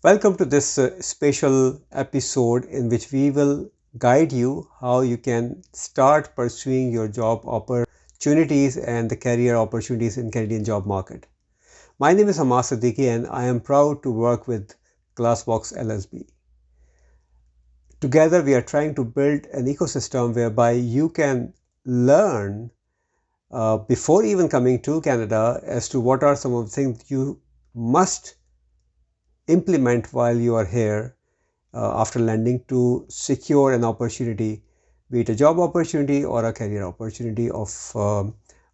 Welcome to this special episode in which we will guide you how you can start pursuing your job opportunities and the career opportunities in Canadian job market. My name is Hamas Siddiqui and I am proud to work with Glassbox LSB. Together we are trying to build an ecosystem whereby you can learn before even coming to Canada as to what are some of the things you must implement while you are here after landing to secure an opportunity, be it a job opportunity or a career opportunity of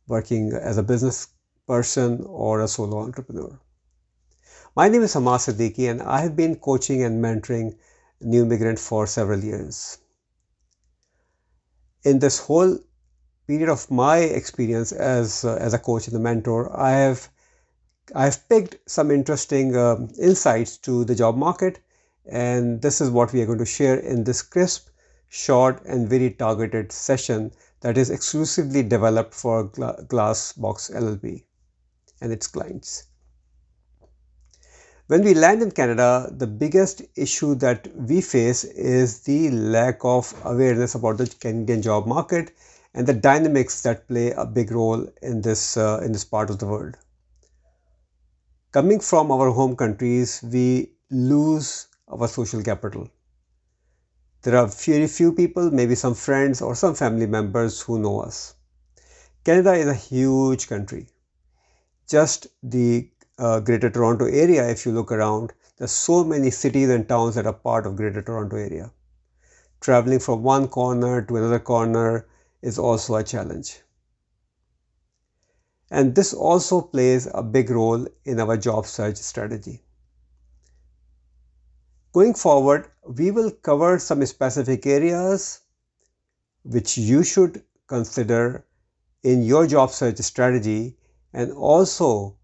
working as a business person or a solo entrepreneur. My name is Hamas Siddiqui and I have been coaching and mentoring new immigrants for several years. In this whole period of my experience as a coach and a mentor, I've picked some interesting insights to the job market, and this is what we are going to share in this crisp, short, and very targeted session that is exclusively developed for Glassbox LLB and its clients. When we land in Canada, the biggest issue that we face is the lack of awareness about the Canadian job market and the dynamics that play a big role in this part of the world. Coming from our home countries, we lose our social capital. There are very few people, maybe some friends or some family members who know us. Canada is a huge country. Just the Greater Toronto area, if you look around, there's so many cities and towns that are part of Greater Toronto area. Traveling from one corner to another corner is also a challenge. And this also plays a big role in our job search strategy. Going forward, we will cover some specific areas which you should consider in your job search strategy, and also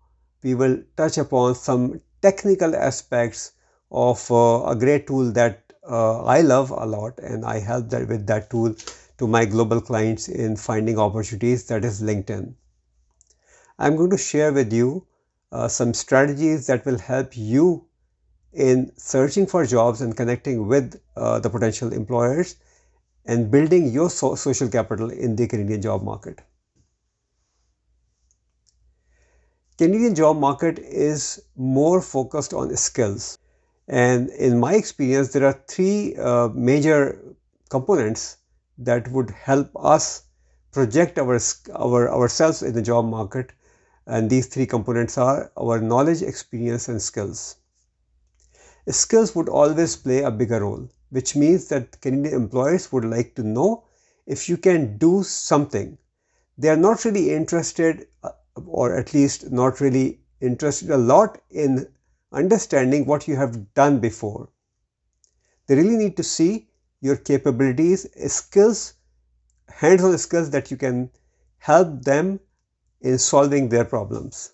we will touch upon some technical aspects of a great tool that I love a lot, and I help with that tool to my global clients in finding opportunities, that is LinkedIn. I'm going to share with you some strategies that will help you in searching for jobs and connecting with the potential employers and building your social capital in the Canadian job market. Canadian job market is more focused on skills, and in my experience there are three major components that would help us project ourselves in the job market. And these three components are our knowledge, experience, and skills. Skills would always play a bigger role, which means that Canadian employers would like to know if you can do something. They are not really interested, or at least not really interested a lot in understanding what you have done before. They really need to see your capabilities, skills, hands-on skills that you can help them in solving their problems.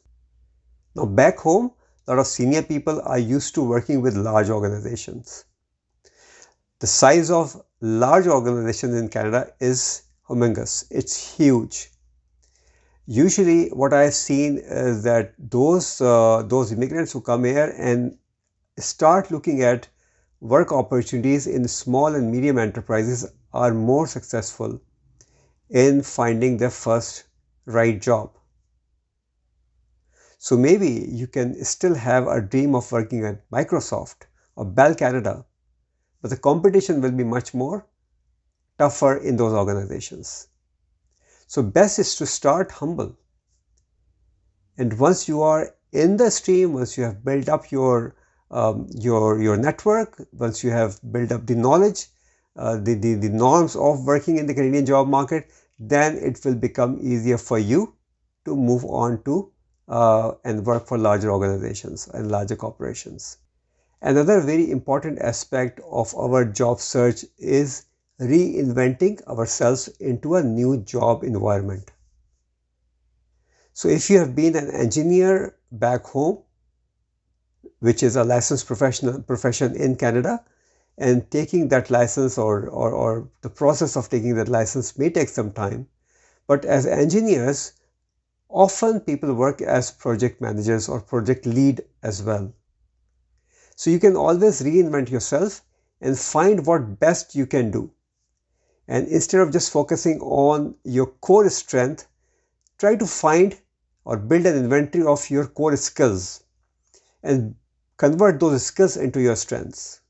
Now back home, a lot of senior people are used to working with large organizations. The size of large organizations in Canada is humongous. It's huge. Usually what I've seen is that those immigrants who come here and start looking at work opportunities in small and medium enterprises are more successful in finding their first right job. So maybe you can still have a dream of working at Microsoft or Bell Canada, but the competition will be much more tougher in those organizations. So best is to start humble. And once you are in the stream, once you have built up your network, once you have built up the knowledge, the norms of working in the Canadian job market, then it will become easier for you to move on to and work for larger organizations and larger corporations. Another very important aspect of our job search is reinventing ourselves into a new job environment. So if you have been an engineer back home, which is a licensed profession in Canada, and taking that license or the process of taking that license may take some time, but as engineers, often people work as project managers or project lead as well. So you can always reinvent yourself and find what best you can do. And instead of just focusing on your core strength, try to find or build an inventory of your core skills and convert those skills into your strengths.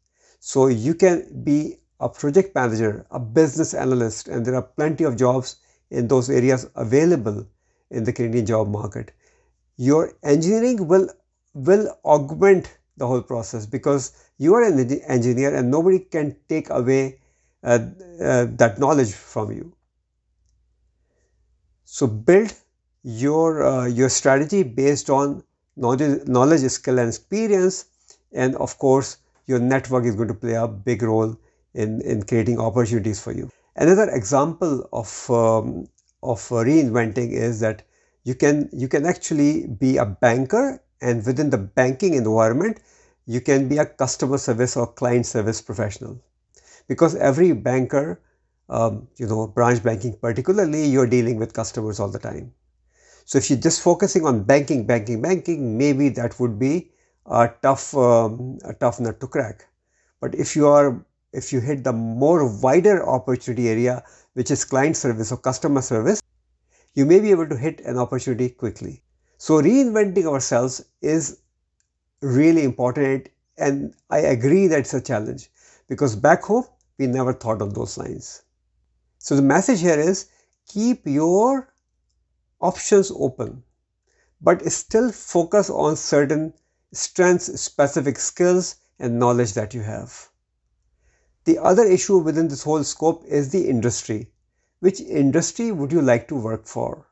So you can be a project manager, a business analyst, and there are plenty of jobs in those areas available in the Canadian job market. Your engineering will augment the whole process because you are an engineer and nobody can take away that knowledge from you. So build your strategy based on knowledge, skill, and experience, and of course, your network is going to play a big role in creating opportunities for you. Another example of reinventing is that you can actually be a banker, and within the banking environment, you can be a customer service or client service professional, because every banker, branch banking particularly, you're dealing with customers all the time. So if you're just focusing on banking, maybe that would be a tough nut to crack. But if you hit the more wider opportunity area, which is client service or customer service, you may be able to hit an opportunity quickly. So reinventing ourselves is really important, and I agree that it's a challenge because back home we never thought of those lines. So the message here is keep your options open, but still focus on certain strengths, specific skills, and knowledge that you have. The other issue within this whole scope is the industry. Which industry would you like to work for?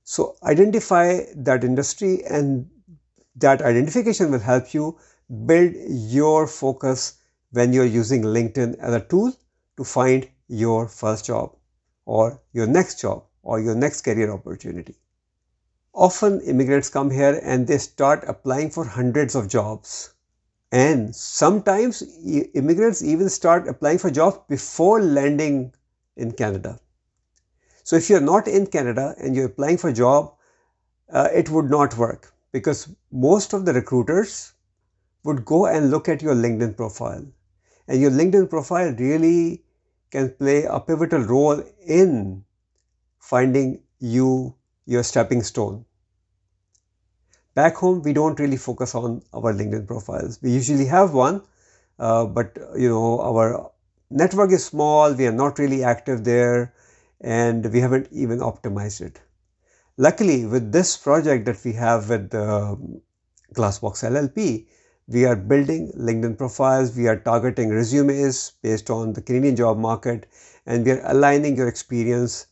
So identify that industry, and that identification will help you build your focus when you're using LinkedIn as a tool to find your first job or your next job or your next career opportunity. Often immigrants come here and they start applying for hundreds of jobs. And sometimes immigrants even start applying for jobs before landing in Canada. So if you're not in Canada and you're applying for a job, it would not work because most of the recruiters would go and look at your LinkedIn profile. And your LinkedIn profile really can play a pivotal role in finding you your stepping stone. Back home, we don't really focus on our LinkedIn profiles. We usually have one, but our network is small. We are not really active there, and we haven't even optimized it. Luckily, with this project that we have with Glassbox LLP, we are building LinkedIn profiles. We are targeting resumes based on the Canadian job market, and we are aligning your experience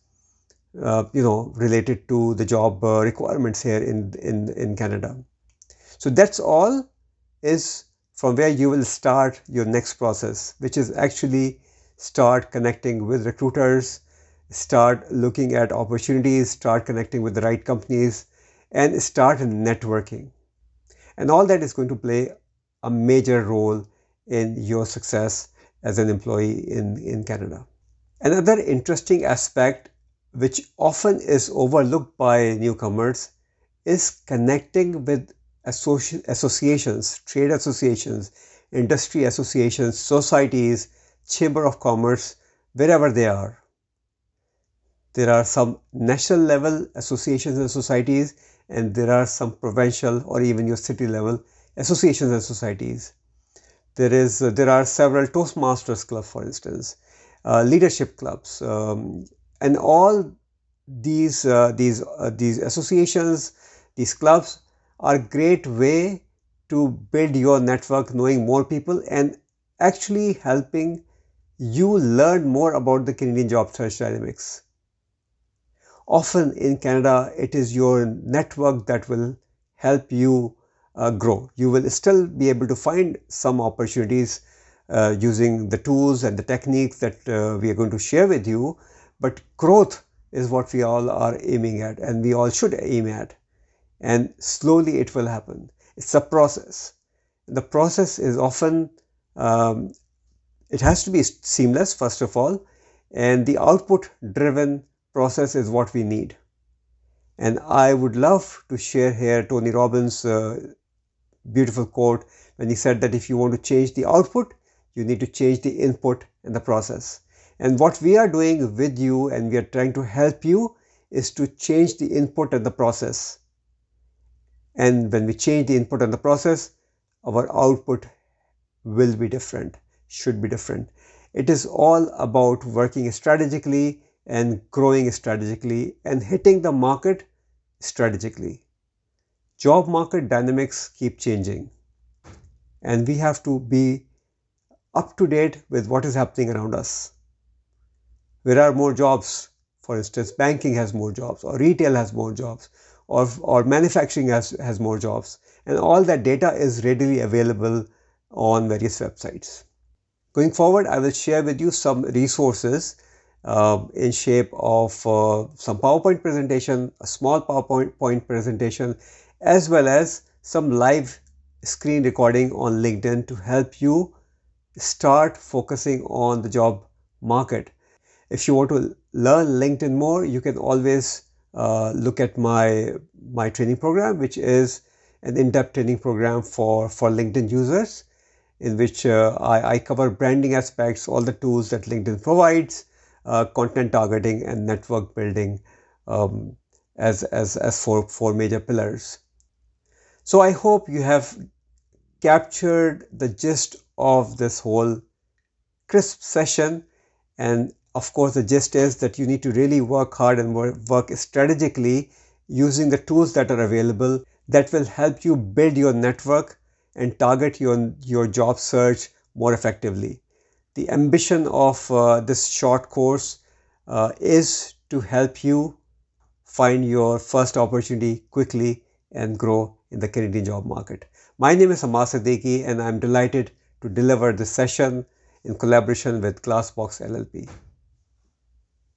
related to the job requirements here in Canada. So that's all is from where you will start your next process, which is actually start connecting with recruiters, start looking at opportunities, start connecting with the right companies, and start networking. And all that is going to play a major role in your success as an employee in Canada. Another interesting aspect which often is overlooked by newcomers is connecting with associations, trade associations, industry associations, societies, chamber of commerce, wherever they are. There are some national level associations and societies, and there are some provincial or even your city level associations and societies. There are several Toastmasters clubs, for instance, leadership clubs, and all these associations, these clubs are a great way to build your network, knowing more people and actually helping you learn more about the Canadian job search dynamics. Often in Canada, it is your network that will help you grow. You will still be able to find some opportunities using the tools and the techniques that we are going to share with you, but growth is what we all are aiming at, and we all should aim at. And slowly it will happen. It's a process. The process is often, it has to be seamless, first of all, and the output driven process is what we need. And I would love to share here Tony Robbins' beautiful quote when he said that if you want to change the output, you need to change the input and the process. And what we are doing with you, and we are trying to help you, is to change the input and the process. And when we change the input and the process, our output will be different, should be different. It is all about working strategically and growing strategically and hitting the market strategically. Job market dynamics keep changing, and we have to be up to date with what is happening around us. There are more jobs. For instance, banking has more jobs, or retail has more jobs, or manufacturing has more jobs. And all that data is readily available on various websites. Going forward, I will share with you some resources in shape of some PowerPoint presentation, a small PowerPoint presentation, as well as some live screen recording on LinkedIn to help you start focusing on the job market. If you want to learn LinkedIn more, you can always look at my training program, which is an in-depth training program for LinkedIn users, in which I cover branding aspects, all the tools that LinkedIn provides, content targeting and network building as four major pillars. So I hope you have captured the gist of this whole crisp session. And of course, the gist is that you need to really work hard and work strategically using the tools that are available that will help you build your network and target your job search more effectively. The ambition of this short course is to help you find your first opportunity quickly and grow in the Canadian job market. My name is Amar Siddiqui, and I'm delighted to deliver this session in collaboration with Glassbox LLP.